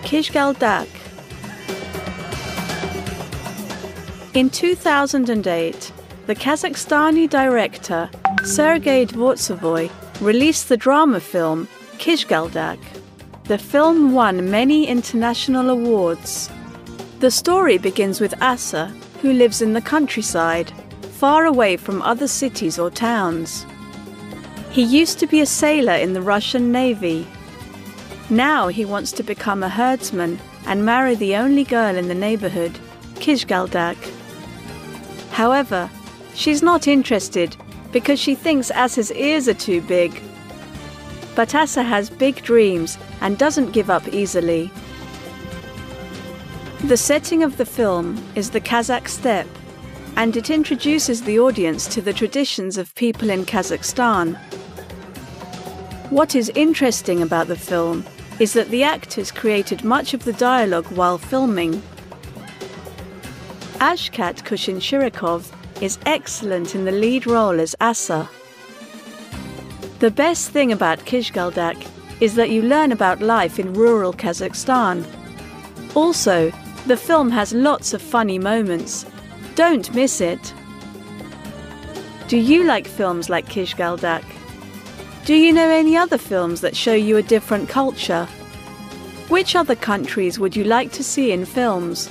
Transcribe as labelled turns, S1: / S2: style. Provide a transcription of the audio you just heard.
S1: KYZGALDAK. In 2008, the Kazakhstani director Sergei Dvortsovoi released the drama film KYZGALDAK. The film won many international awards. The story begins with Assa, who lives in the countryside, far away from other cities or towns. He used to be a sailor in the Russian Navy. Now he wants to become a herdsman and marry the only girl in the neighborhood, KYZGALDAK. However, she's not interested because she thinks Assa's ears are too big. But Assa has big dreams and doesn't give up easily. The setting of the film is the Kazakh steppe, and it introduces the audience to the traditions of people in Kazakhstan. What is interesting about the film is that the actors created much of the dialogue while filming. Ashkat Kushin-Shirikov is excellent in the lead role as Assa. The best thing about KYZGALDAK is that you learn about life in rural Kazakhstan. Also, the film has lots of funny moments. Don't miss it. Do you like films like KYZGALDAK? Do you know any other films that show you a different culture? Which other countries would you like to see in films?